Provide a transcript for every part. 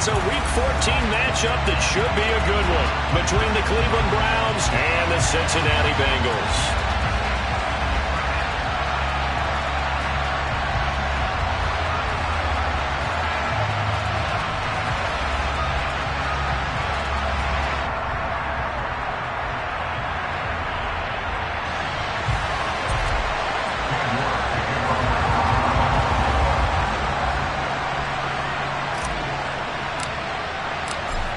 It's a Week 14 matchup that should be a good one between the Cleveland Browns and the Cincinnati Bengals.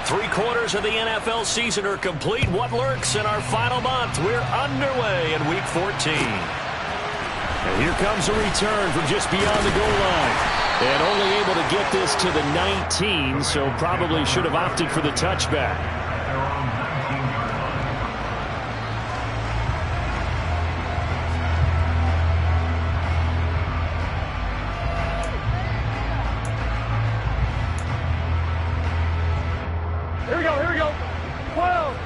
Three-quarters of the NFL season are complete. What lurks in our final month? We're underway in Week 14. And here comes a return from just beyond the goal line. And only able to get this to the 19, so probably should have opted for the touchback. Here we go. 12.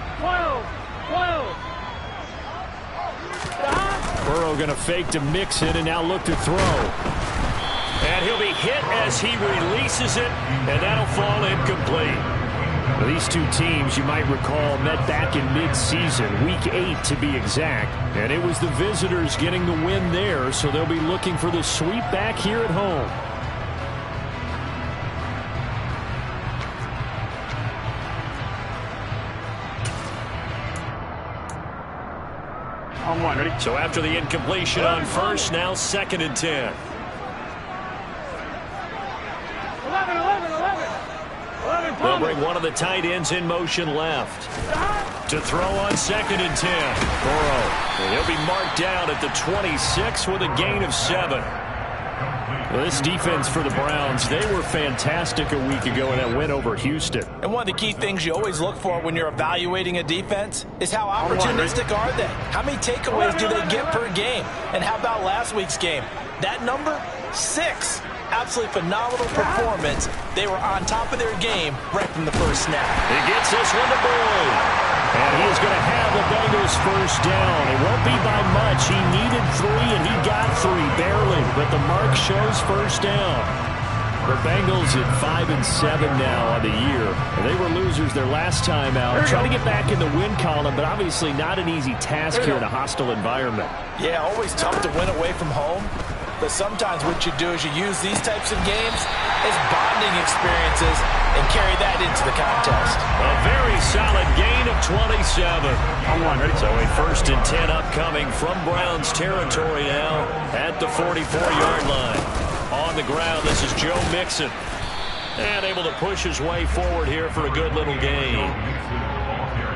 Burrow going to fake to Mixon and now look to throw. And he'll be hit as he releases it, and that'll fall incomplete. Well, these two teams, you might recall, met back in mid-season, Week 8 to be exact. And it was the visitors getting the win there, so they'll be looking for the sweep back here at home. On one, ready? So after the incompletion on first, now 2nd and 10. 11. They'll bring one of the tight ends in motion left. To throw on 2nd and 10. Burrow. And he'll be marked down at the 26 with a gain of 7. Well, this defense for the Browns, they were fantastic a week ago in that win over Houston. And one of the key things you always look for when you're evaluating a defense is how opportunistic are they? How many takeaways do they get per game? And how about last week's game? That number, 6. Absolutely phenomenal performance. They were on top of their game right from the first snap. He gets this one to Boyd. And he is going to have the Bengals first down. It won't be by much. He needed 3, and he got 3, barely. But the mark shows first down. The Bengals at 5-7 now on the year. And they were losers their last time out. Trying to get back in the win column, but obviously not an easy task here in a hostile environment. Yeah, always tough to win away from home. But sometimes what you do is you use these types of games as bonding experiences and carry that into the contest. A very solid gain of 27. On one, ready? So a 1st and 10 upcoming from Browns territory now at the 44-yard line. On the ground, this is Joe Mixon. And able to push his way forward here for a good little gain.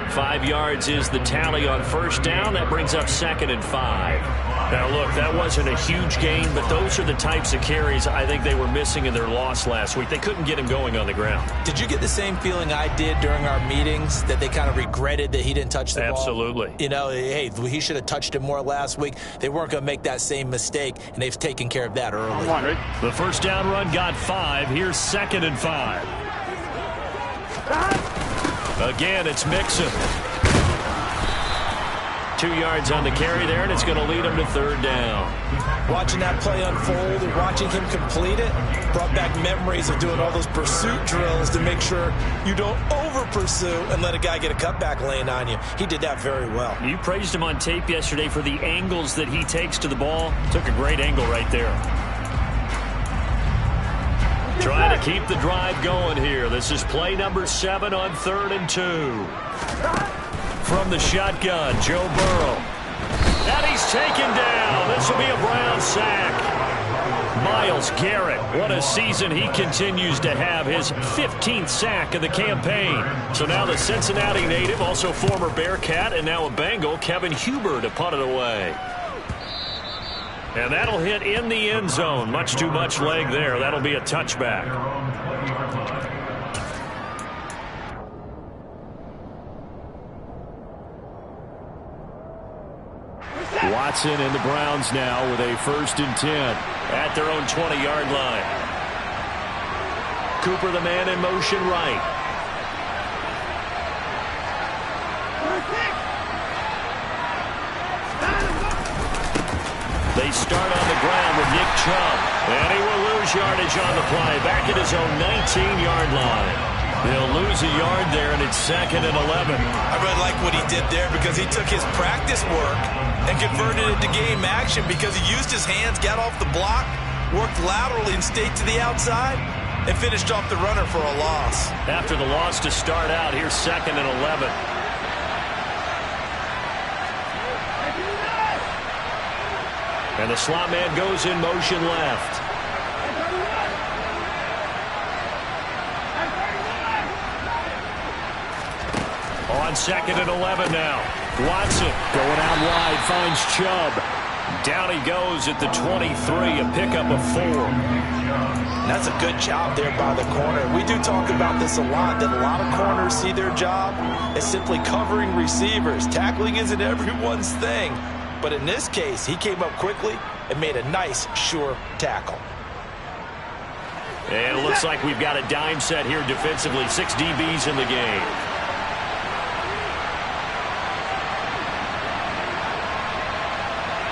5 yards is the tally on first down. That brings up 2nd and 5. Now, look, that wasn't a huge gain, but those are the types of carries I think they were missing in their loss last week. They couldn't get him going on the ground. Did you get the same feeling I did during our meetings, that they kind of regretted that he didn't touch the ball? Absolutely. You know, hey, he should have touched it more last week. They weren't going to make that same mistake, and they've taken care of that early. On one, ready? The first down run got 5. Here's 2nd and 5. Again, it's Mixon. 2 yards on the carry there, and it's going to lead him to 3rd down. Watching that play unfold and watching him complete it brought back memories of doing all those pursuit drills to make sure you don't over-pursue and let a guy get a cutback lane on you. He did that very well. You praised him on tape yesterday for the angles that he takes to the ball. Took a great angle right there. Trying to keep the drive going here. This is play number 7 on 3rd and 2. From the shotgun, Joe Burrow. And he's taken down. This will be a Brown sack. Myles Garrett, what a season he continues to have. His 15th sack of the campaign. So now the Cincinnati native, also former Bearcat, and now a Bengal, Kevin Huber, to punt it away. And that'll hit in the end zone. Much too much leg there. That'll be a touchback. Watson and the Browns now with a 1st and 10 at their own 20-yard line. Cooper, the man in motion right. They start on the ground with Nick Chubb. And he will lose yardage on the play. Back at his own 19-yard line. He'll lose a yard there, and it's 2nd and 11. I really like what he did there because he took his practice work and converted it to game action because he used his hands, got off the block, worked laterally and stayed to the outside, and finished off the runner for a loss. After the loss to start out, here's 2nd and 11. And the slot man goes in motion left. On 2nd and 11 now. Watson going out wide, finds Chubb. Down he goes at the 23, a pickup of 4. That's a good job there by the corner. We do talk about this a lot, that a lot of corners see their job as simply covering receivers. Tackling isn't everyone's thing. But in this case, he came up quickly and made a nice, sure tackle. And it looks like we've got a dime set here defensively. 6 DBs in the game.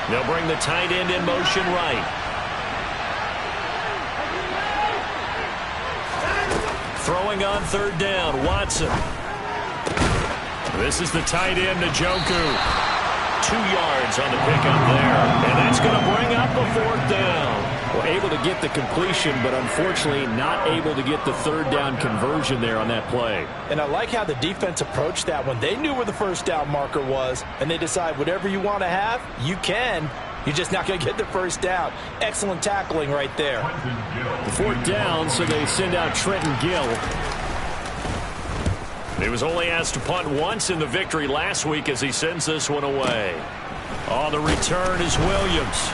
They'll bring the tight end in motion right. Throwing on 3rd down, Watson. This is the tight end, Njoku. 2 yards on the pickup there. And that's going to bring up the 4th down. Well, able to get the completion, but unfortunately not able to get the 3rd down conversion there on that play. And I like how the defense approached that when they knew where the 1st down marker was, and they decide whatever you want to have, you can. You're just not going to get the 1st down. Excellent tackling right there. The 4th down, so they send out Trenton Gill. He was only asked to punt once in the victory last week as he sends this one away. On the return is Williams.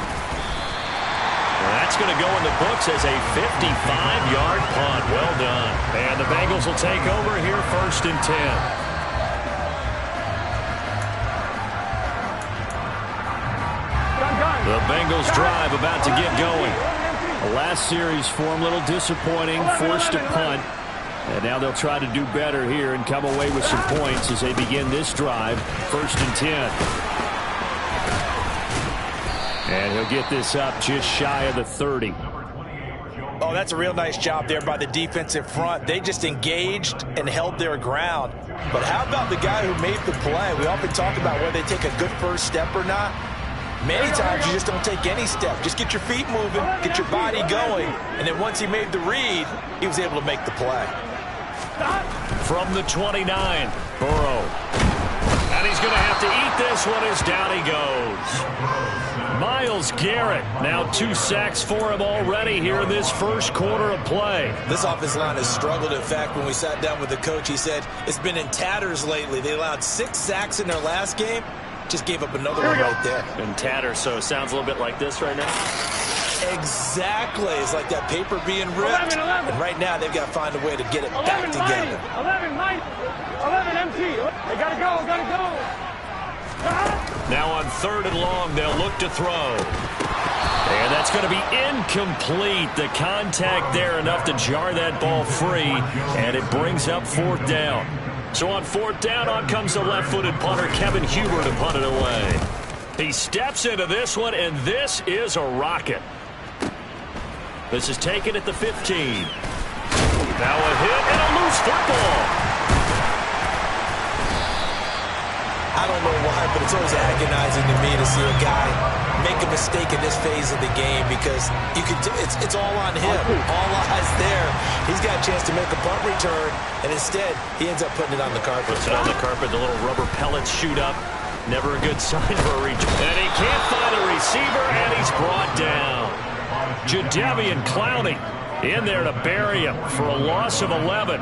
That's going to go in the books as a 55-yard punt. Well done. And the Bengals will take over here 1st and 10. The Bengals drive about to get going. The last series for them, a little disappointing, forced to punt. And now they'll try to do better here and come away with some points as they begin this drive, 1st and 10. And he'll get this up just shy of the 30. Oh, that's a real nice job there by the defensive front. They just engaged and held their ground. But how about the guy who made the play? We often talk about whether they take a good 1st step or not. Many times you just don't take any step. Just get your feet moving, get your body going. And then once he made the read, he was able to make the play. From the 29, Burrow. And he's going to have to eat this one as down he goes. Myles Garrett, now 2 sacks for him already here in this 1st quarter of play. This offensive line has struggled. In fact, when we sat down with the coach, he said it's been in tatters lately. They allowed 6 sacks in their last game. Just gave up another one right there. In tatters, so it sounds a little bit like this right now. Exactly. It's like that paper being ripped. 11. And right now, they've got to find a way to get it back together. 11, Mike. 11, empty. They got to go, got to go. Now on 3rd and long, they'll look to throw. And that's going to be incomplete. The contact there enough to jar that ball free. And it brings up 4th down. So on 4th down, on comes the left-footed punter, Kevin Huber, to punt it away. He steps into this one, and this is a rocket. This is taken at the 15. Now a hit and a loose football. I don't know why, but it's always agonizing to me to see a guy make a mistake in this phase of the game because you can it's all on him. All eyes there. He's got a chance to make a punt return, and instead he ends up putting it on the carpet. Puts it on the carpet. The little rubber pellets shoot up. Never a good sign for a return. And he can't find a receiver, and he's brought down. Jadeveon Clowney in there to bury him for a loss of 11.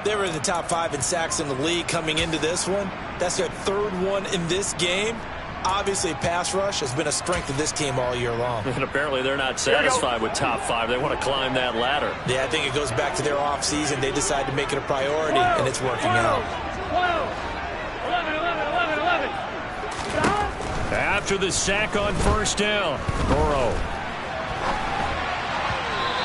They were in the top 5 in sacks in the league coming into this one. That's their 3rd one in this game. Obviously, pass rush has been a strength of this team all year long. And apparently they're not satisfied with top 5. They want to climb that ladder. Yeah, I think it goes back to their offseason. They decided to make it a priority, and it's working out. 11. After the sack on 1st down, Burrow.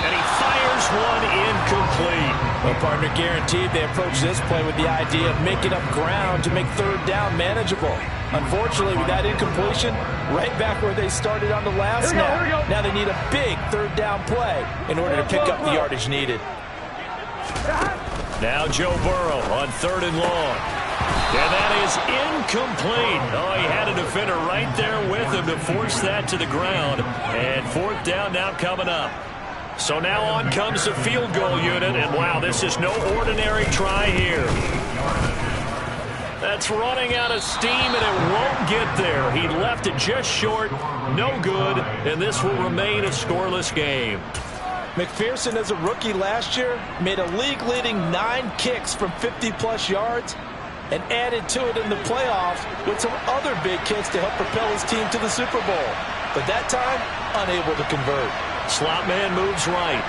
And he fires one incomplete. Well, partner, guaranteed they approach this play with the idea of making up ground to make 3rd down manageable. Unfortunately, with that incompletion, right back where they started on the last snap. Now they need a big 3rd down play in order to pick up the yardage needed. Now Joe Burrow on 3rd and long. And that is incomplete. Oh, he had a defender right there with him to force that to the ground. And 4th down now coming up. So now on comes the field goal unit. And, wow, this is no ordinary try here. That's running out of steam, and it won't get there. He left it just short. No good. And this will remain a scoreless game. McPherson, as a rookie last year, made a league-leading 9 kicks from 50-plus yards and added to it in the playoffs with some other big kicks to help propel his team to the Super Bowl. But that time, unable to convert. Slot man moves right.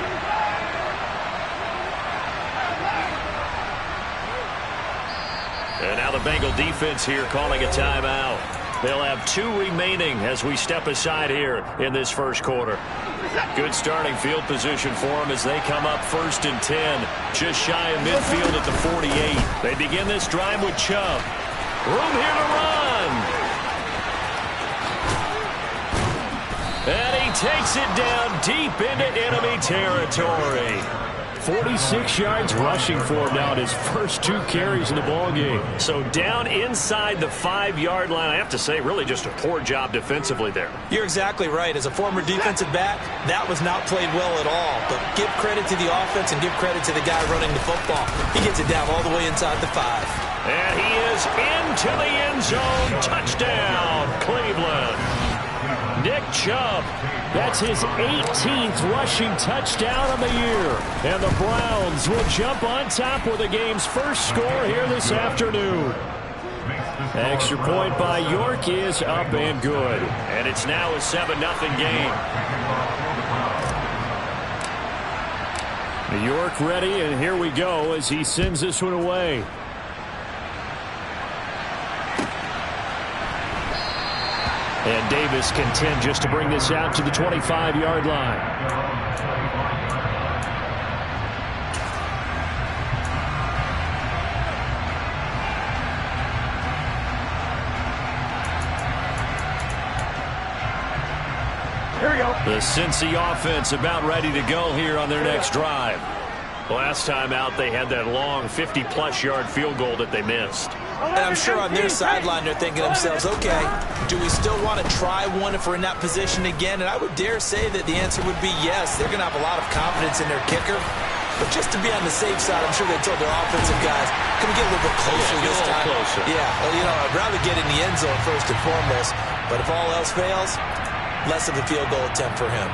And now the Bengal defense here calling a timeout. They'll have 2 remaining as we step aside here in this first quarter. Good starting field position for them as they come up 1st and 10. Just shy of midfield at the 48. They begin this drive with Chubb. Room here to run. And he takes it down deep into enemy territory. 46 yards rushing for him now in his first 2 carries in the ballgame. So down inside the 5-yard line. I have to say, really just a poor job defensively there. You're exactly right. As a former defensive back, that was not played well at all. But give credit to the offense and give credit to the guy running the football. He gets it down all the way inside the 5. And he is into the end zone. Touchdown, Cleveland. Nick Chubb. That's his 18th rushing touchdown of the year. And the Browns will jump on top with the game's first score here this afternoon. Extra point by York is up and good. And it's now a 7-0 game. York ready, and here we go as he sends this one away. And Davis content just to bring this out to the 25-yard line. Here we go. The Cincy offense about ready to go here on their next drive. Last time out, they had that long 50-plus yard field goal that they missed. And I'm sure on their sideline they're thinking to themselves, okay, do we still want to try one if we're in that position again? And I would dare say that the answer would be yes. They're going to have a lot of confidence in their kicker. But just to be on the safe side, I'm sure they told their offensive guys, can we get a little bit closer this time? Closer. Yeah, well, you know, I'd rather get in the end zone first and foremost. But if all else fails, less of a field goal attempt for him.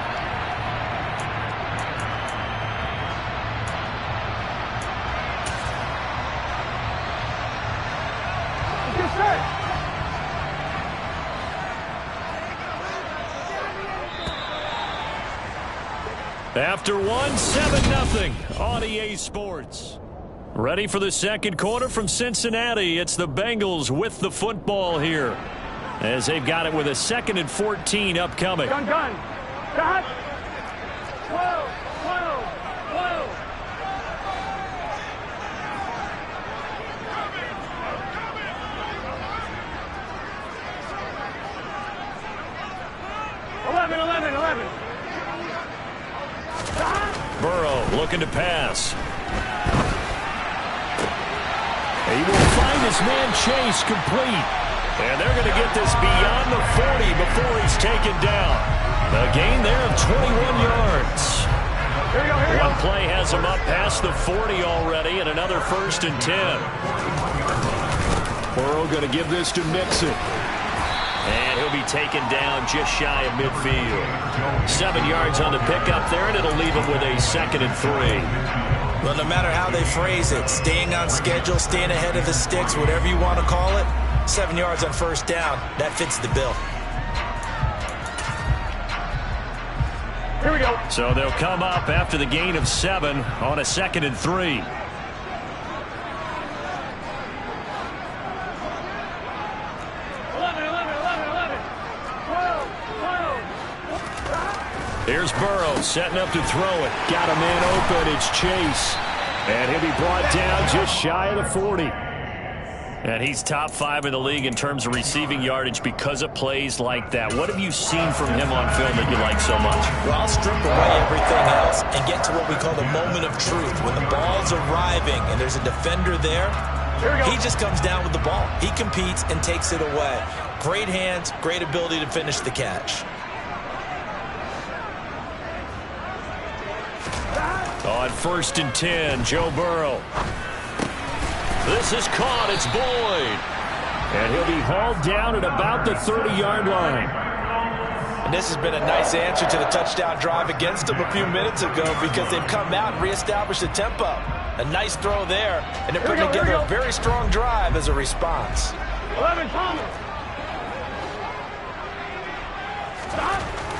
After 7-0 on EA Sports. Ready for the second quarter from Cincinnati. It's the Bengals with the football here as they've got it with a 2nd and 14 upcoming. Gun. Got. Whoa. 11. Burrow looking to pass. He will find his man Chase complete. And they're going to get this beyond the 40 before he's taken down. A gain there of 21 yards. Here we go. One play has him up past the 40 already, and another 1st and 10. Burrow going to give this to Mixon. And he'll be taken down just shy of midfield. 7 yards on the pickup there, and it'll leave him with a 2nd and 3. Well, no matter how they phrase it, staying on schedule, staying ahead of the sticks, whatever you want to call it, 7 yards on 1st down, that fits the bill. Here we go. So they'll come up after the gain of 7 on a 2nd and 3. Here's Burrow setting up to throw it. Got a man open. It's Chase. And he'll be brought down just shy of the 40. And he's top 5 in the league in terms of receiving yardage because of plays like that. What have you seen from him on film that you like so much? Well, I'll strip away everything else and get to what we call the moment of truth. When the ball's arriving and there's a defender there, he just comes down with the ball. He competes and takes it away. Great hands, great ability to finish the catch. On 1st and 10, Joe Burrow. This is caught. It's Boyd. And he'll be hauled down at about the 30-yard line. And this has been a nice answer to the touchdown drive against them a few minutes ago because they've come out and reestablished the tempo. A nice throw there, and they're putting together a very strong drive as a response. 11, Thomas.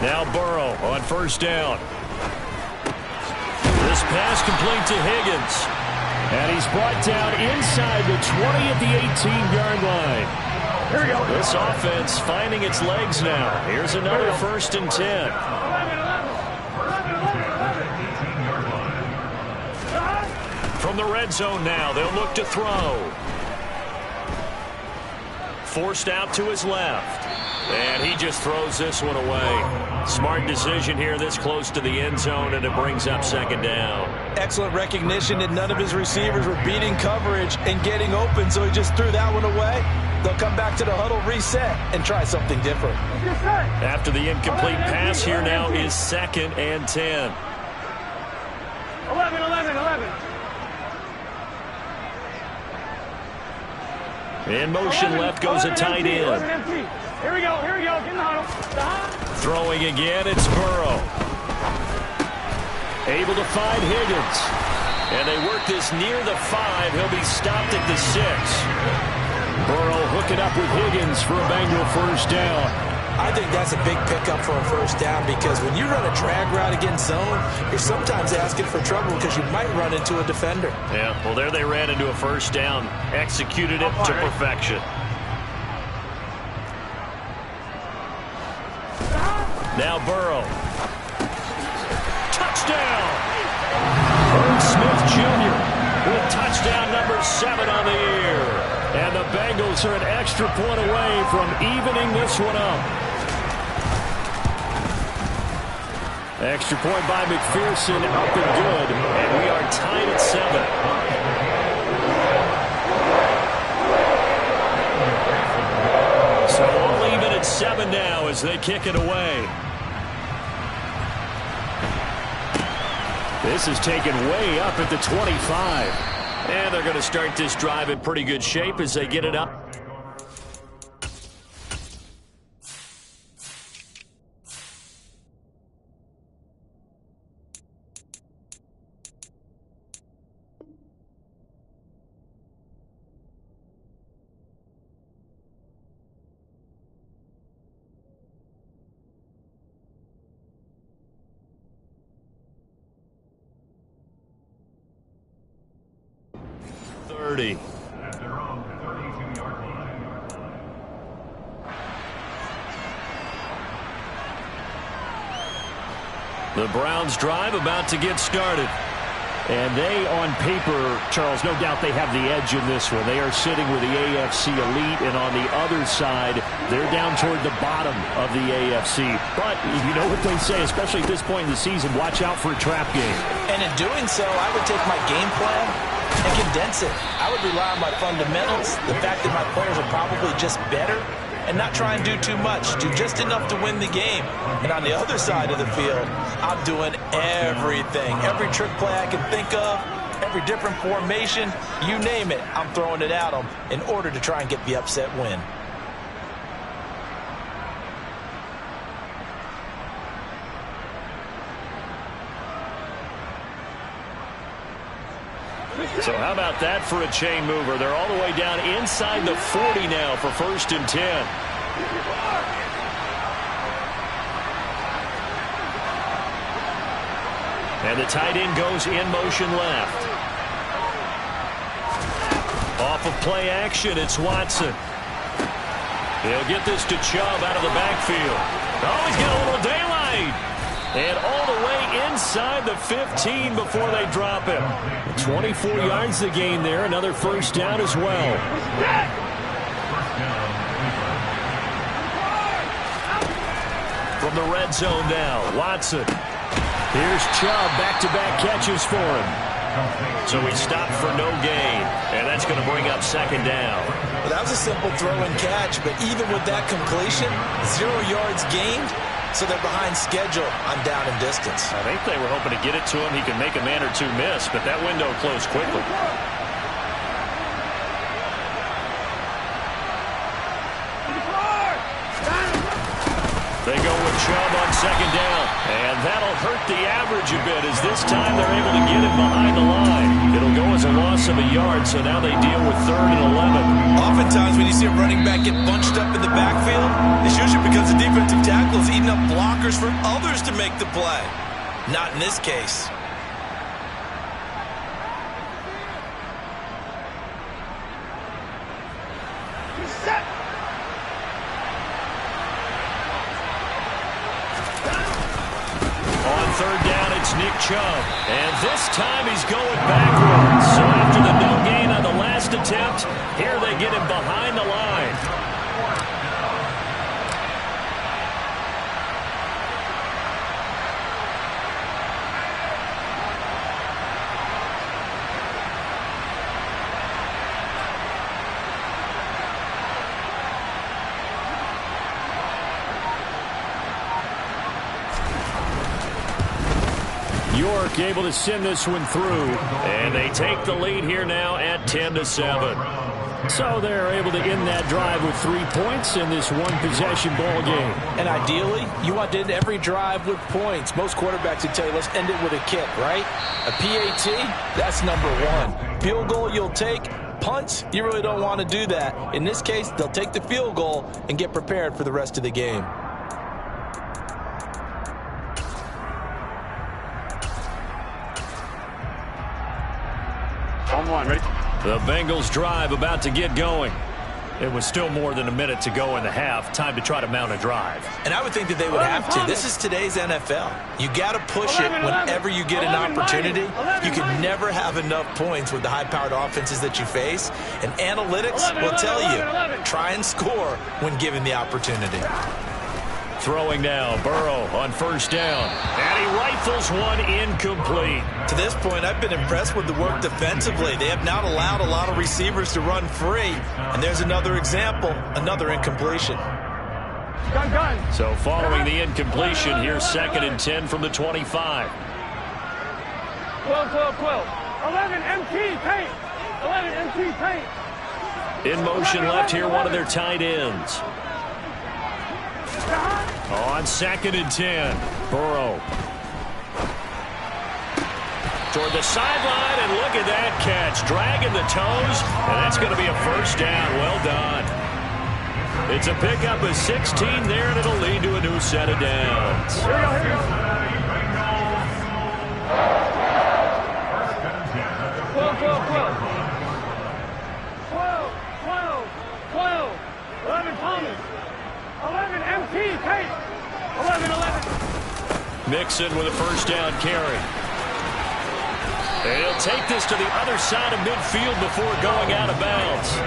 Now Burrow on 1st down. This pass complete to Higgins. And he's brought down inside the 20 at the 18-yard line. Here we go. This offense finding its legs now. Here's another 1st and 10. 11. From the red zone now, they'll look to throw. Forced out to his left. And he just throws this one away. Smart decision here this close to the end zone, and it brings up 2nd down. Excellent recognition that none of his receivers were beating coverage and getting open, so he just threw that one away. They'll come back to the huddle, reset, and try something different. After the incomplete pass, here now is 2nd and 10. 11, 11, 11. In motion left goes a tight end. Here we go, get in the huddle. Throwing again, it's Burrow. Able to find Higgins. And they work this near the 5. He'll be stopped at the 6. Burrow hooking up with Higgins for a Bengal 1st down. I think that's a big pickup for a 1st down because when you run a drag route against zone, you're sometimes asking for trouble because you might run into a defender. Yeah, well, there they ran into a 1st down. Executed it to perfection. Now Burrow. Touchdown! Irv Smith Jr. with touchdown number 7 on the year. And the Bengals are an extra point away from evening this one up. Extra point by McPherson, up and good. And we are tied at 7. So all even at 7 now as they kick it away. This is taken way up at the 25. And they're going to start this drive in pretty good shape as they get it up. The Browns drive about to get started. And they, on paper, Charles, no doubt they have the edge in this one. They are sitting with the AFC elite, and on the other side, they're down toward the bottom of the AFC. But you know what they say, especially at this point in the season, watch out for a trap game. And in doing so, I would take my game plan and condense it. I would rely on my fundamentals, the fact that my players are probably just better, and not try and do too much, do just enough to win the game. And on the other side of the field, I'm doing everything. Every trick play I can think of, every different formation, you name it, I'm throwing it at them in order to try and get the upset win. So how about that for a chain mover? They're all the way down inside the 40 now for 1st and 10. And the tight end goes in motion left. Off of play action, it's Watson. He'll get this to Chubb out of the backfield. Oh, he's got a little daylight. And all the way inside the 15 before they drop him. 24 yards the game there. Another first down as well. From the red zone now, Watson. Here's Chubb, back-to-back catches for him. So he stopped for no gain, and that's going to bring up second down. Well, that was a simple throw and catch, but even with that completion, 0 yards gained, so they're behind schedule on down and distance. I think they were hoping to get it to him. He could make a man or two miss, but that window closed quickly. They go with Chubb on second down, and that'll hurt the average a bit as this time they're able to get him behind the line. It'll go as a loss of a yard, so now they deal with 3rd and 11. Oftentimes when you see a running back get bunched up in the backfield, it's usually because the defensive tackle is eating up blockers for others to make the play. Not in this case. Third down, it's Nick Chubb. And this time he's going backwards. So after the no gain on the last attempt, here they get him behind the line. York able to send this one through, and they take the lead here now at 10-7. So they're able to end that drive with 3 points in this one-possession ball game. And ideally, you want to end every drive with points. Most quarterbacks would tell you, let's end it with a kick, right? A PAT, that's number 1. Field goal you'll take. Punts, you really don't want to do that. In this case, they'll take the field goal and get prepared for the rest of the game. Ready? The Bengals drive about to get going. It was still more than a minute to go in the half. Time to try to mount a drive. And I would think that they would have to. This is today's NFL. You got to push it whenever you get an opportunity. You can never have enough points with the high-powered offenses that you face. And analytics will tell you, try and score when given the opportunity. Throwing now, Burrow on first down. And he rifles one incomplete. To this point, I've been impressed with the work defensively. They have not allowed a lot of receivers to run free. And there's another example, another incompletion. Gun. So following the incompletion, here's 2nd and 10 from the 25. 12. 11 MT paint. 11 MT paint. In motion left here, one of their tight ends. On 2nd and 10, Burrow. Toward the sideline, and look at that catch. Dragging the toes, and that's going to be a first down. Well done. It's a pickup of 16 there, and it'll lead to a new set of downs. Here we go. 12. 11 Thomas. 11 MT paint. 11. Mixon with a first down carry. And he'll take this to the other side of midfield before going out of bounds.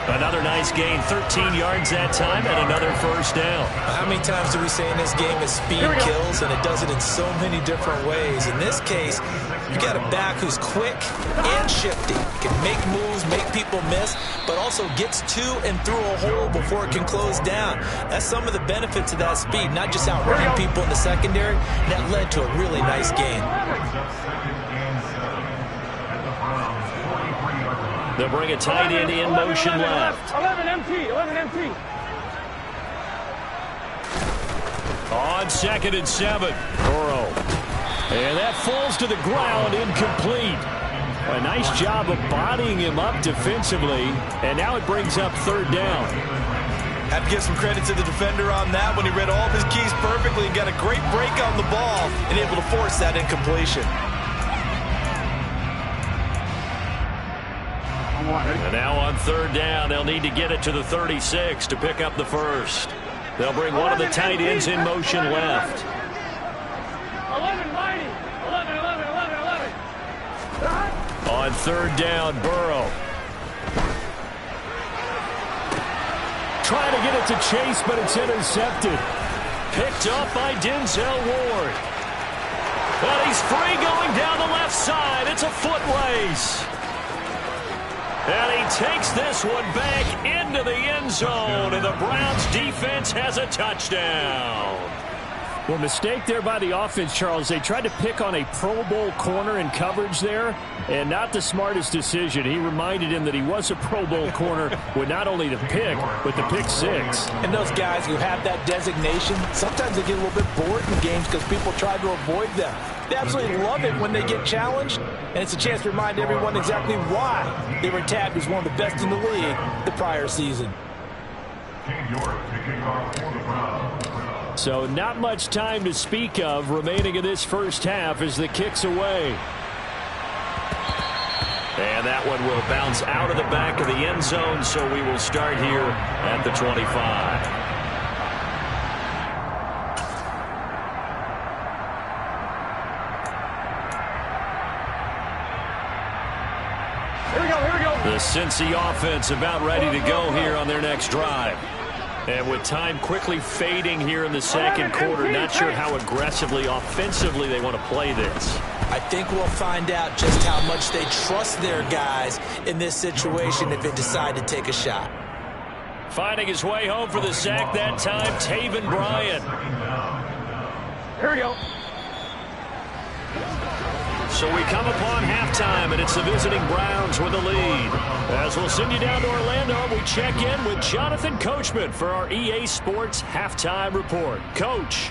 Another nice gain, 13 yards that time, and another first down. How many times do we say in this game is speed kills, and it does it in so many different ways. In this case, you got a back who's quick and shifty, can make moves, make people miss, but also gets to and through a hole before it can close down. That's some of the benefits of that speed, not just outrunning people in the secondary. That led to a really nice gain. They'll bring a tight end in motion left. 11 MT. On 2nd and 7, Burrow. And that falls to the ground, incomplete. A nice job of bodying him up defensively, and now it brings up 3rd down. Have to give some credit to the defender on that when he read all of his keys perfectly and got a great break on the ball and able to force that incompletion. And now on 3rd down, they'll need to get it to the 36 to pick up the first. They'll bring one of the tight ends in motion left. third down, Burrow. Trying to get it to Chase, but it's intercepted. Picked up by Denzel Ward. And he's free going down the left side. It's a foot race. And he takes this one back into the end zone, and the Browns defense has a touchdown. Well, mistake there by the offense, Charles. They tried to pick on a Pro Bowl corner in coverage there, and not the smartest decision. He reminded him that he was a Pro Bowl corner with not only the pick, but the pick six. And those guys who have that designation, sometimes they get a little bit bored in games because people try to avoid them. They absolutely love it when they get challenged, and it's a chance to remind everyone exactly why they were tabbed as one of the best in the league the prior season. So not much time to speak of remaining in this first half as the kick's away. And that one will bounce out of the back of the end zone, so we will start here at the 25. The Cincy offense about ready to go here on their next drive. And with time quickly fading here in the second quarter, not sure how aggressively, offensively they want to play this. I think we'll find out just how much they trust their guys in this situation if they decide to take a shot. Finding his way home for the sack that time, Taven Bryan. Here we go. So we come upon halftime, and it's the visiting Browns with the lead. As we'll send you down to Orlando, we check in with Jonathan Coachman for our EA Sports Halftime Report. Coach.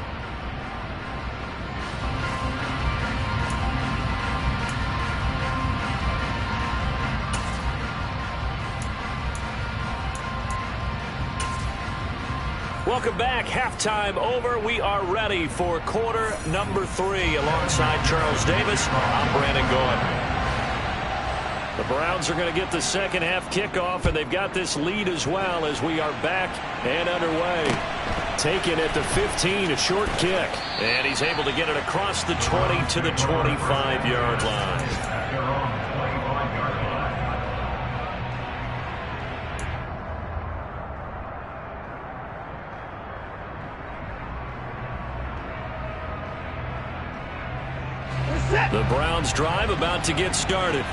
Welcome back. Halftime over. We are ready for quarter number 3. Alongside Charles Davis, I'm Brandon Goin. The Browns are going to get the second half kickoff, and they've got this lead as well as we are back and underway. Taken at the 15, a short kick. And he's able to get it across the 20 to the 25-yard line. The Browns drive about to get started.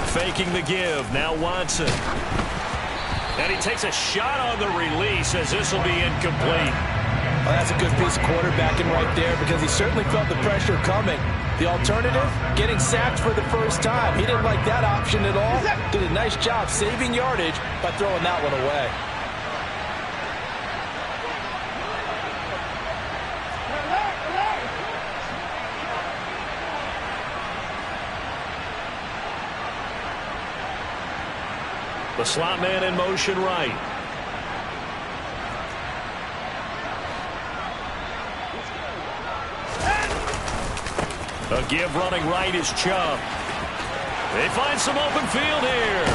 Faking the give. Now Watson. And he takes a shot on the release as this will be incomplete. Well, that's a good piece of quarterbacking right there because he certainly felt the pressure coming. The alternative, getting sacked for the first time. He didn't like that option at all. Did a nice job saving yardage by throwing that one away. The slot man in motion right. A give running right is Chubb. They find some open field here.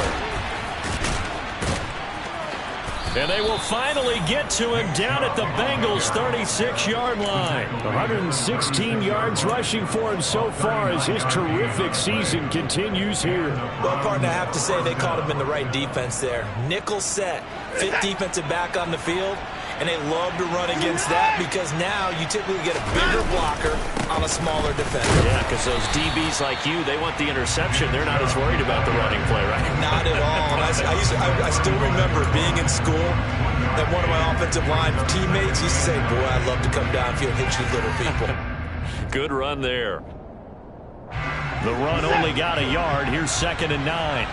And they will finally get to him down at the Bengals' 36-yard line. 116 yards rushing for him so far as his terrific season continues here. Well, partner, I have to say they caught him in the right defense there. Nickel set, fit defensive back on the field, and they love to run against that because now you typically get a bigger blocker on a smaller defender. Yeah, because those DBs like you, they want the interception. They're not as worried about the running play, right? Not at all. I still remember being in school that one of my offensive line teammates used to say, boy, I'd love to come downfield and hit you little people. Good run there. The run only got a yard. Here's 2nd and 9.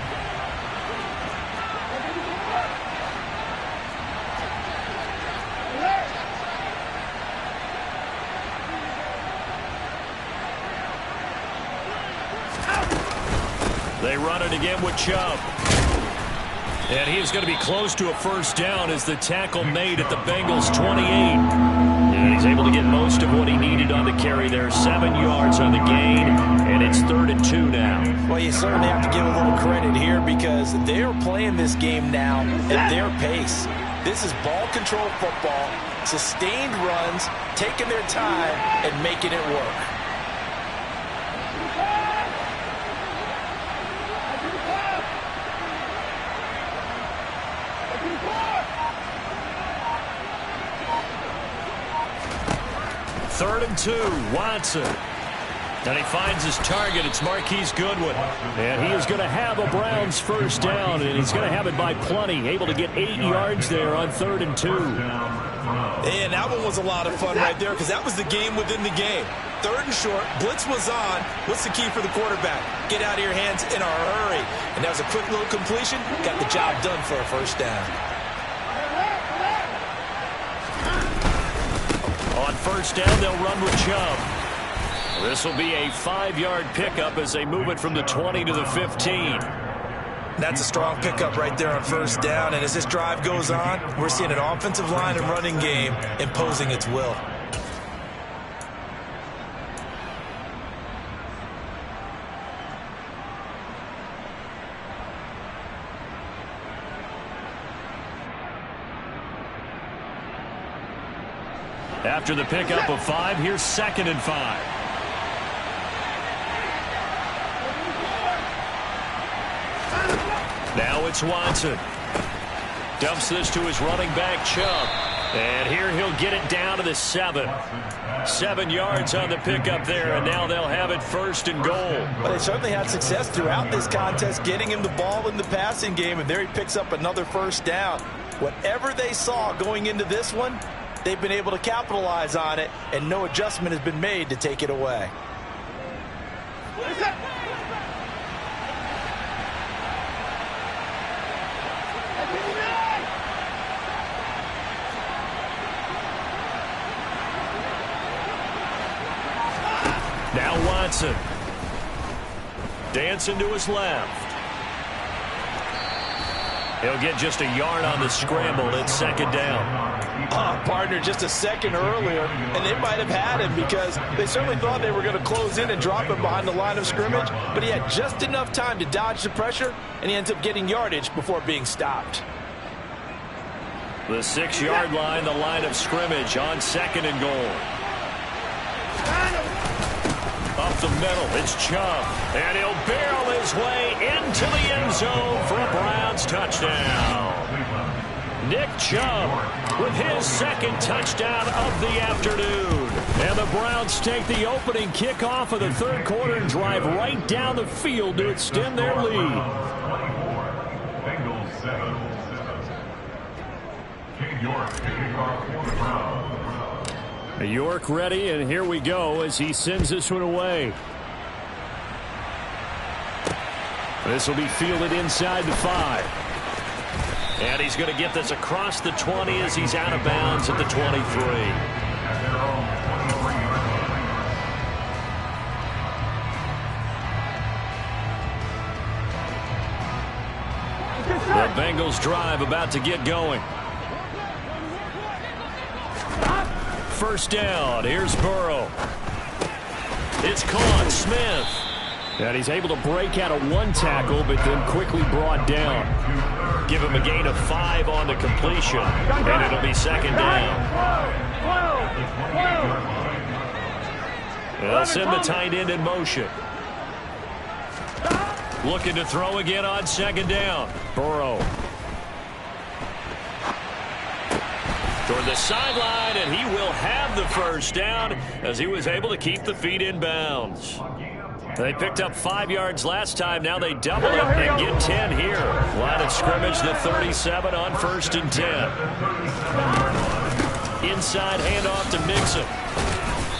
They run it again with Chubb. And he is going to be close to a first down as the tackle made at the Bengals' 28. And he's able to get most of what he needed on the carry there. 7 yards on the gain, and it's 3rd and 2 now. Well, you certainly have to give a little credit here because they are playing this game now at their pace. This is ball control football, sustained runs, taking their time and making it work. Third and 2, Watson. And he finds his target. It's Marquise Goodwin. And he is going to have a Browns first down, and he's going to have it by plenty. Able to get 8 yards there on 3rd and 2. And that one was a lot of fun right there because that was the game within the game. 3rd and short, blitz was on. What's the key for the quarterback? Get out of your hands in a hurry. And that was a quick little completion. Got the job done for a first down. On first down, they'll run with Chubb. This will be a 5-yard pickup as they move it from the 20 to the 15. That's a strong pickup right there on first down. And as this drive goes on, we're seeing an offensive line and running game imposing its will. After the pickup of 5, here's 2nd and 5. Now it's Watson. Dumps this to his running back, Chubb. And here he'll get it down to the 7. 7 yards on the pickup there, and now they'll have it 1st and goal. But they certainly had success throughout this contest, getting him the ball in the passing game, and there he picks up another first down. Whatever they saw going into this one, they've been able to capitalize on it, and no adjustment has been made to take it away. Now Watson. Dancing to his left. He'll get just a yard on the scramble. It's 2nd down. Partner, just a second earlier, and they might have had him because they certainly thought they were going to close in and drop him behind the line of scrimmage, but he had just enough time to dodge the pressure, and he ends up getting yardage before being stopped. The 6-yard line, the line of scrimmage on 2nd and goal. Up the middle, it's Chubb, and he'll barrel his way into the end zone for a Browns touchdown. Nick Chubb with his 2nd touchdown of the afternoon. And the Browns take the opening kickoff of the 3rd quarter and drive right down the field to extend their lead. York ready, and here we go as he sends this one away. This will be fielded inside the 5. And he's going to get this across the 20 as he's out of bounds at the 23. The Bengals drive about to get going. First down. Here's Burrow. It's caught. Smith. And he's able to break out of 1 tackle, but then quickly brought down. Give him a gain of 5 on the completion, and it'll be 2nd down. They'll send the tight end in motion. Looking to throw again on 2nd down. Burrow. Toward the sideline, and he will have the first down as he was able to keep the feet in bounds. They picked up 5 yards last time. Now they double it and get 10 here. Line of scrimmage, the 37 on 1st and 10. Inside handoff to Mixon.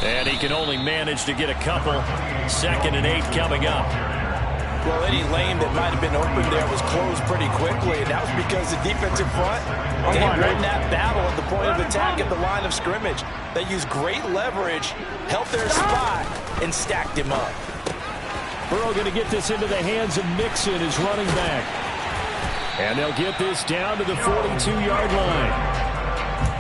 And he can only manage to get a couple. 2nd and 8 coming up. Well, any lane that might have been open there was closed pretty quickly, and that was because the defensive front, they won that battle at the point of attack at the line of scrimmage. They used great leverage, held their spot, and stacked him up. Burrow going to get this into the hands of Mixon, his running back. And they'll get this down to the 42-yard line.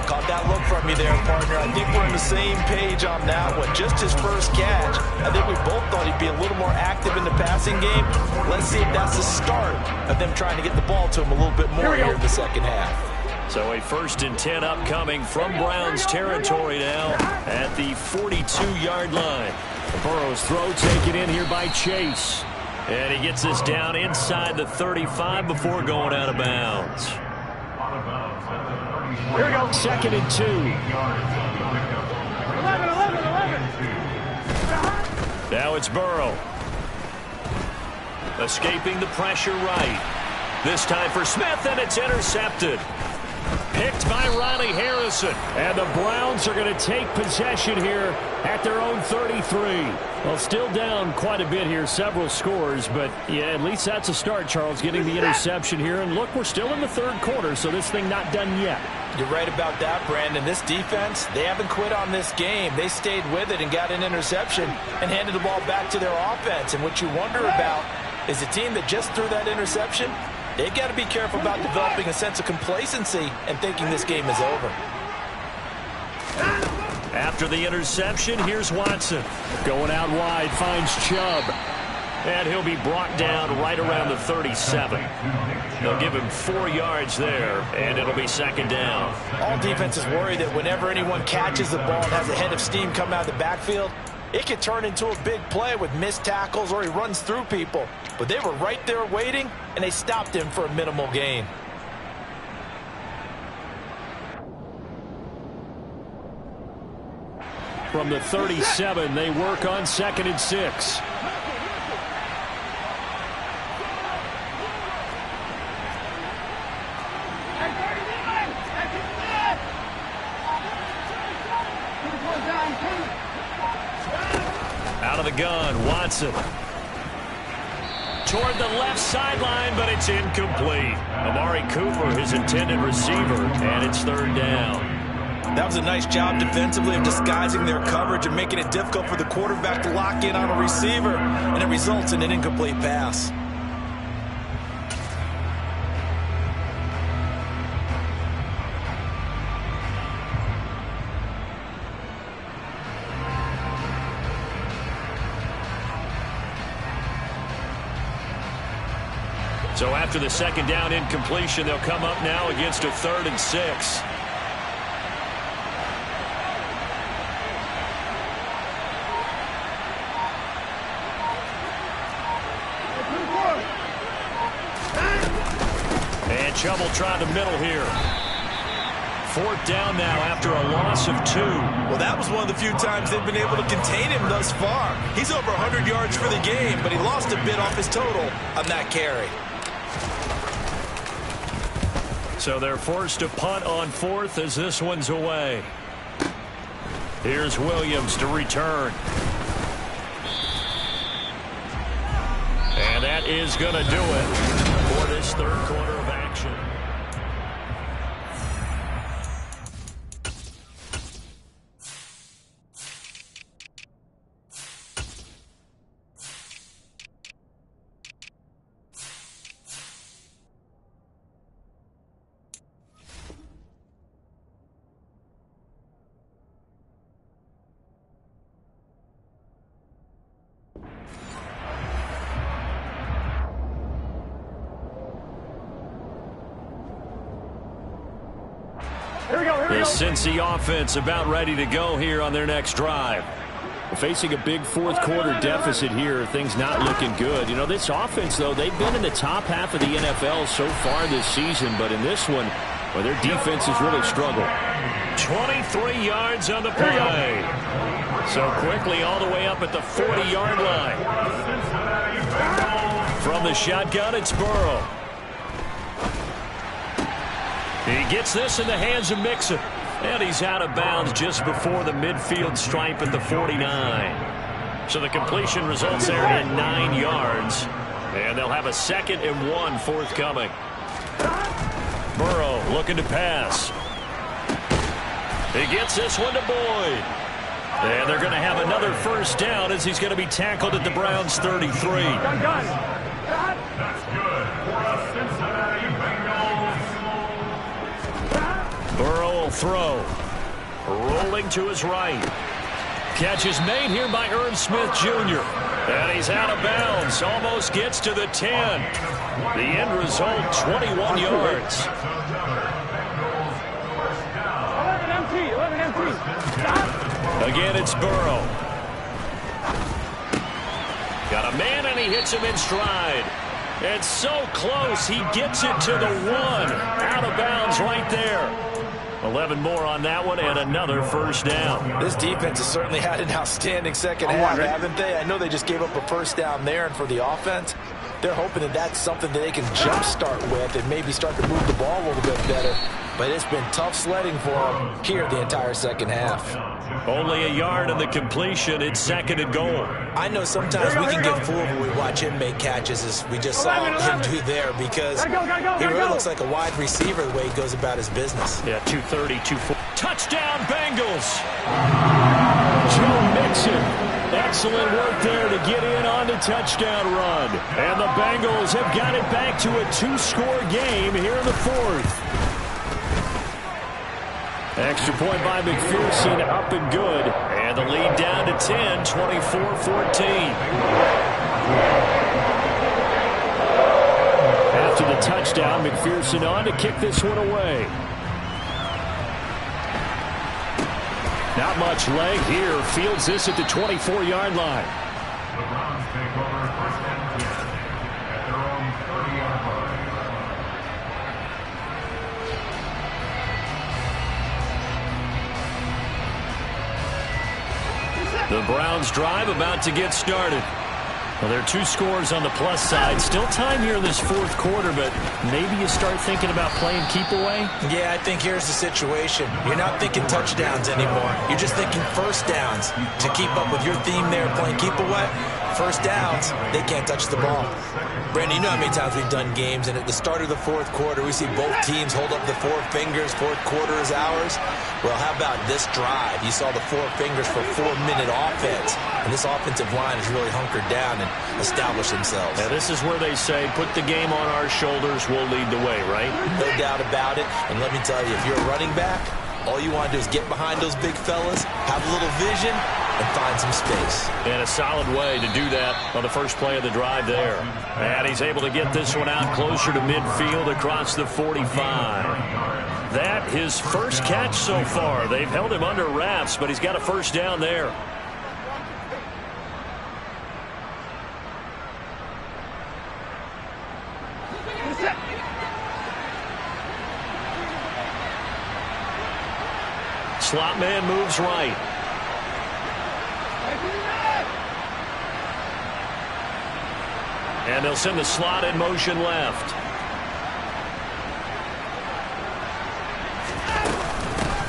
Caught that look from you there, partner. I think we're on the same page on that one. Just his first catch. I think we both thought he'd be a little more active in the passing game. Let's see if that's the start of them trying to get the ball to him a little bit more here in the second half. So a 1st and 10 upcoming from Browns territory now at the 42-yard line. Burrow's throw taken in here by Chase. And he gets this down inside the 35 before going out of bounds. Here we go. 2nd and 2. 11. Now it's Burrow. Escaping the pressure right. This time for Smith, and it's intercepted. Picked by Riley Harrison. And the Browns are going to take possession here at their own 33. Well, still down quite a bit here, several scores, but yeah, at least that's a start, Charles, getting the interception here. And look, we're still in the 3rd quarter, so this thing not done yet. You're right about that, Brandon. This defense, they haven't quit on this game. They stayed with it and got an interception and handed the ball back to their offense. And what you wonder about is a team that just threw that interception, they've got to be careful about developing a sense of complacency and thinking this game is over. After the interception, here's Watson. Going out wide, finds Chubb. And he'll be brought down right around the 37. They'll give him 4 yards there, and it'll be 2nd down. All defenses worry that whenever anyone catches the ball and has a head of steam come out of the backfield, it can turn into a big play with missed tackles or he runs through people. But they were right there waiting, and they stopped him for a minimal gain. From the 37, they work on 2nd and 6. Out of the gun, Watson. Toward the left sideline, but it's incomplete. Amari Cooper, his intended receiver, and it's 3rd down. That was a nice job defensively of disguising their coverage and making it difficult for the quarterback to lock in on a receiver, and it results in an incomplete pass. So after the 2nd down incompletion, they'll come up now against a 3rd and 6. And Chubb will try the middle here. 4th down now after a loss of 2. Well, that was one of the few times they've been able to contain him thus far. He's over 100 yards for the game, but he lost a bit off his total on that carry. So they're forced to punt on 4th as this one's away. Here's Williams to return. And that is going to do it for this 3rd quarter of action. The Cincy offense about ready to go here on their next drive. Facing a big 4th quarter deficit here, things not looking good. You know, this offense, though, they've been in the top half of the NFL so far this season, but in this one, well, their defense has really struggled. 23 yards on the play. So quickly all the way up at the 40-yard line. From the shotgun, it's Burrow. He gets this in the hands of Mixon. And he's out of bounds just before the midfield stripe at the 49. So the completion results there in 9 yards. And they'll have a 2nd and 1 forthcoming. Burrow looking to pass. He gets this one to Boyd. And they're going to have another 1st down as he's going to be tackled at the Browns' 33. Burrow will He'll throw. Rolling to his right. Catch is made here by Irv Smith Jr. And he's out of bounds. Almost gets to the 10. The end result, 21 yards. 11 empty. Stop. Again, it's Burrow. Got a man, and he hits him in stride. And so close, he gets it to the 1. Out of bounds right there. 11 more on that one, and another first down. This defense has certainly had an outstanding second half, haven't they? I know they just gave up a first down there, and for the offense, they're hoping that that's something that they can jumpstart with and maybe start to move the ball a little bit better. But it's been tough sledding for them here the entire second half. Only a yard on the completion. It's second and goal. I know sometimes we can get fooled when we watch him make catches, as we just saw him do there, because he really looks like a wide receiver the way he goes about his business. Yeah, 230, 240. Touchdown, Bengals! Joe Mixon. Excellent work there to get in on the touchdown run. And the Bengals have got it back to a 2-score game here in the fourth. Extra point by McPherson, up and good. And the lead down to 10, 24-14. After the touchdown, McPherson on to kick this one away. Not much leg here. Fields this at the 24-yard line. The Browns take over first and 10 at their own 30-yard line. The Browns drive about to get started. Well, there are 2 scores on the plus side. Still time here in this fourth quarter, but maybe you start thinking about playing keep away? Yeah, I think here's the situation. You're not thinking touchdowns anymore. You're just thinking first downs. To keep up with your theme there, playing keep away, first downs, they can't touch the ball. Brandon, you know how many times we've done games, and at the start of the fourth quarter, we see both teams hold up the 4 fingers, fourth quarter is ours. Well, how about this drive? You saw the 4 fingers for 4-minute offense, and this offensive line has really hunkered down and established themselves. Now, this is where they say, put the game on our shoulders, we'll lead the way, right? No doubt about it, and let me tell you, if you're a running back, all you want to do is get behind those big fellas, have a little vision, and find some space. And a solid way to do that on the first play of the drive there. And he's able to get this one out closer to midfield across the 45. That his first catch so far. They've held him under wraps, but he's got a first down there. Slot man moves right. And they'll send the slot in motion left.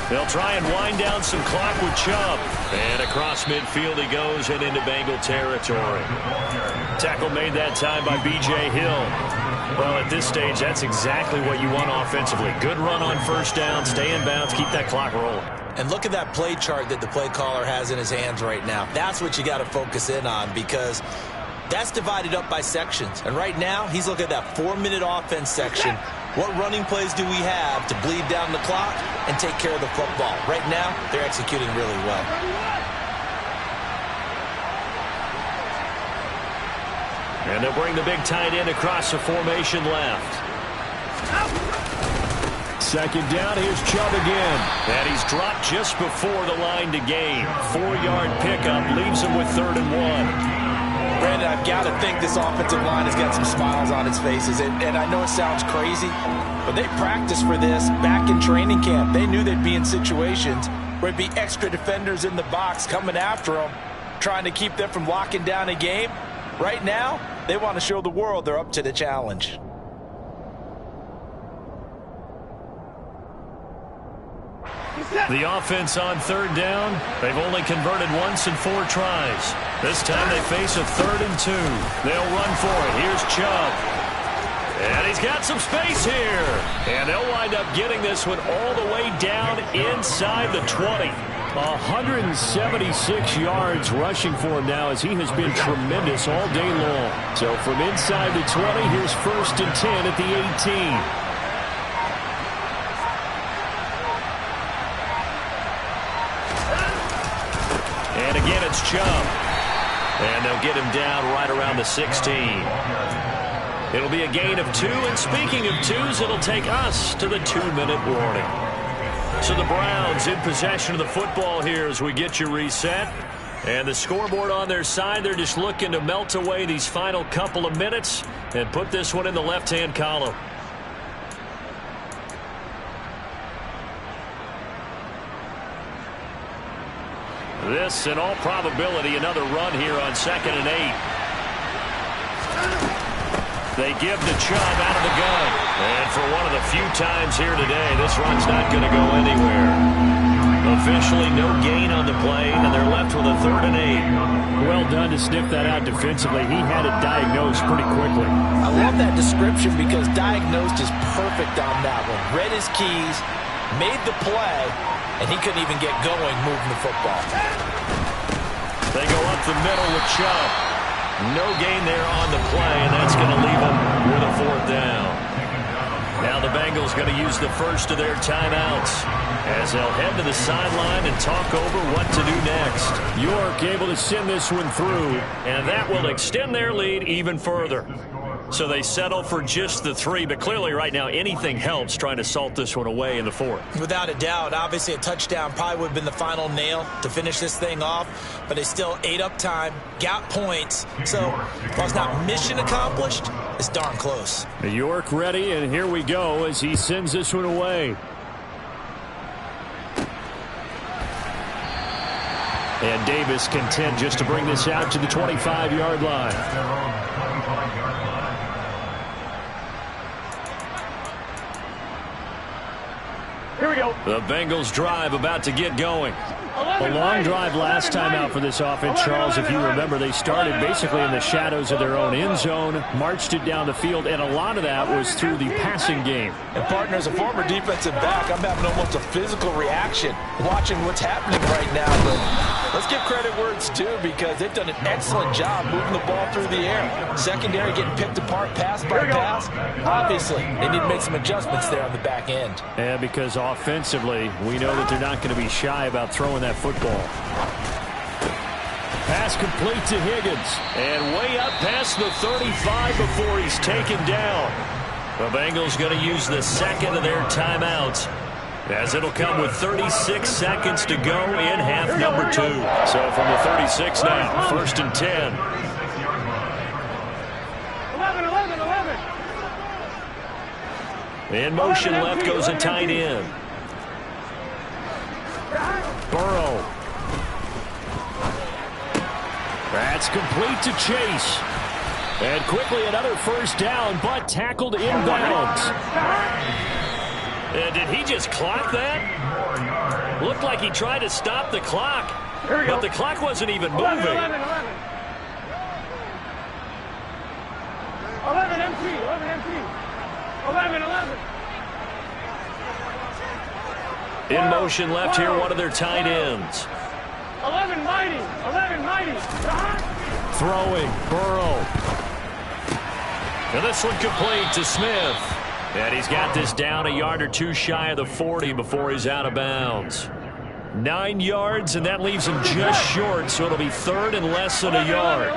They'll try and wind down some clock with Chubb. And across midfield he goes and into Bengal territory. Tackle made that time by B.J. Hill. Well, at this stage, that's exactly what you want offensively. Good run on first down, stay in bounds, keep that clock rolling. And look at that play chart that the play caller has in his hands right now. That's what you got to focus in on, because that's divided up by sections. And right now, he's looking at that 4-minute offense section. What running plays do we have to bleed down the clock and take care of the football? Right now, they're executing really well. And they'll bring the big tight end across the formation left. Second down, here's Chubb again. And he's dropped just before the line to gain. 4-yard pickup leaves him with 3rd and 1. Brandon, I've got to think this offensive line has got some smiles on its faces. And I know it sounds crazy, but they practiced for this back in training camp. They knew they'd be in situations where there'd be extra defenders in the box coming after them, trying to keep them from locking down a game. Right now, they want to show the world they're up to the challenge. The offense on 3rd down. They've only converted once in 4 tries. This time they face a 3rd and 2. They'll run for it. Here's Chubb. And he's got some space here. And they'll wind up getting this one all the way down inside the 20. 176 yards rushing for him now, as he has been tremendous all day long. So from inside the 20, here's 1st and 10 at the 18. And again, it's Chubb. And they'll get him down right around the 16. It'll be a gain of 2. And speaking of 2s, it'll take us to the 2-minute warning. So the Browns in possession of the football here as we get you reset. And the scoreboard on their side, they're just looking to melt away these final couple of minutes and put this one in the left-hand column. This, in all probability, another run here on 2nd and 8. They give to Chubb out of the gun. And for one of the few times here today, this run's not going to go anywhere. Officially no gain on the play, and they're left with a 3rd and 8. Well done to sniff that out defensively. He had it diagnosed pretty quickly. I love that description because diagnosed is perfect on that one. Read his keys, made the play, and he couldn't even get going moving the football. They go up the middle with Chubb. No gain there on the play, and that's going to leave them with a 4th down. Now the Bengals going to use the first of their timeouts as they'll head to the sideline and talk over what to do next. York able to send this one through, and that will extend their lead even further. So they settle for just the 3, but clearly right now anything helps trying to salt this one away in the 4th. Without a doubt, obviously a touchdown probably would have been the final nail to finish this thing off, but they still ate up time, got points, so while it's not mission accomplished, it's darn close. York ready, and here we go as he sends this one away. And Davis content just to bring this out to the 25-yard line. Here we go. The Bengals drive about to get going. A long drive last time out for this offense, Charles. If you remember, they started basically in the shadows of their own end zone, marched it down the field, and a lot of that was through the passing game. And, partner, as a former defensive back, I'm having almost a physical reaction watching what's happening right now. But let's give credit where it's due because they've done an excellent job moving the ball through the air. Secondary getting picked apart pass by pass. Obviously, they need to make some adjustments there on the back end. And because offensively, we know that they're not going to be shy about throwing that football. Pass complete to Higgins. And way up past the 35 before he's taken down. The Bengals going to use the 2nd of their timeouts as it'll come with 36 seconds to go in half number 2. So from the 36 now, 1st and 10. 11. In motion left goes a tight end. Burrow. That's complete to Chase. And quickly another 1st down, but tackled inbounds. Did he just clock that? Looked like he tried to stop the clock, but the clock wasn't even moving. 11 MT. 11. In motion left here, one of their tight ends. 11 mighty. Throwing, Burrow. And this one complete to Smith. And he's got this down a yard or 2 shy of the 40 before he's out of bounds. 9 yards, and that leaves him just short, so it'll be 3rd and less than a yard.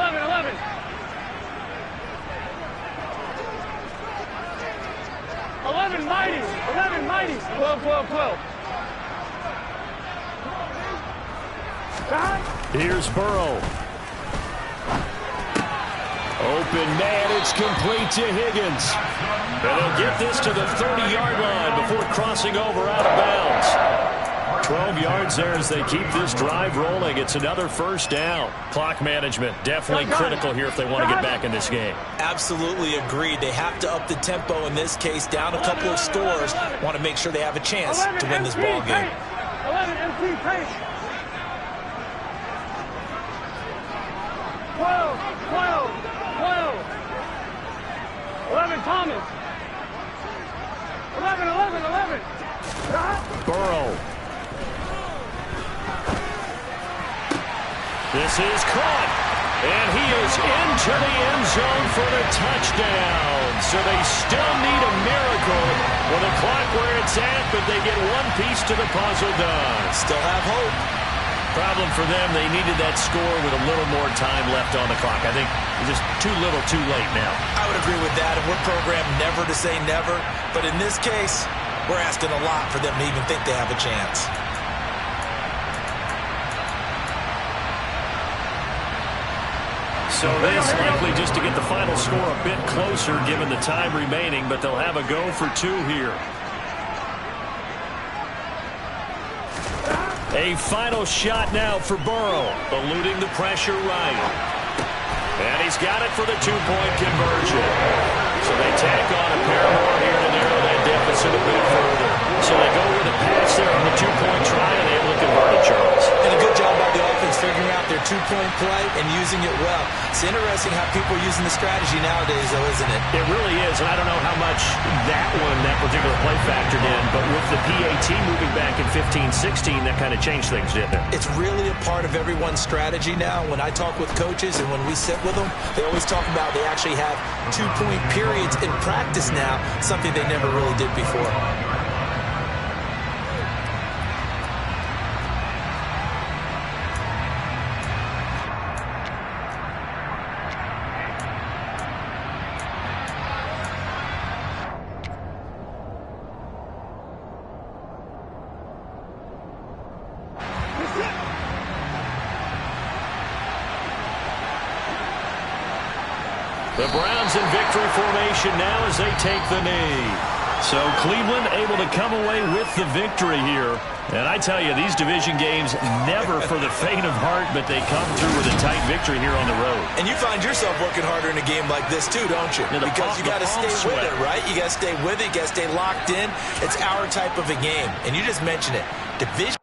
11. 11 mighty. 12. Here's Burrow. Open man, it's complete to Higgins. And they'll get this to the 30-yard line before crossing over out of bounds. 12 yards there as they keep this drive rolling. It's another 1st down. Clock management definitely critical here if they want to get back in this game. Absolutely agreed. They have to up the tempo in this case, down a couple of scores. Want to make sure they have a chance to win this ball game. 11 MT pace. 12. 11 Thomas. 11. Burrow. This is caught, and he is into the end zone for the touchdown. So they still need a miracle with the clock where it's at, but they get one piece to the puzzle done. Still have hope. Problem for them, they needed that score with a little more time left on the clock. I think just too little too late now. I would agree with that, and we're programmed never to say never. But in this case, we're asking a lot for them to even think they have a chance. So this likely just to get the final score a bit closer given the time remaining, but they'll have a go for two here. A final shot now for Burrow, eluding the pressure right. And he's got it for the two-point conversion. So they tack on a pair more here to narrow that deficit a bit further. So they go with a pass there on the two-point try, and able to convert it, Charles. And a good job by the offense figuring out their two-point play and using it well. It's interesting how people are using the strategy nowadays, though, isn't it? It really is, and I don't know how much that particular play factored in, but with the PAT moving back in 15-16, that kind of changed things, didn't it? It's really a part of everyone's strategy now. When I talk with coaches and when we sit with them, they always talk about they actually have two-point periods in practice now, something they never really did before. The Browns in victory formation now as they take the knee. So Cleveland able to come away with the victory here. And I tell you, these division games never for the faint of heart, but they come through with a tight victory here on the road. And you find yourself working harder in a game like this too, don't you? Yeah, because you got to stay with it, right? You got to stay with it. You got to stay locked in. It's our type of a game. And you just mentioned it. Division.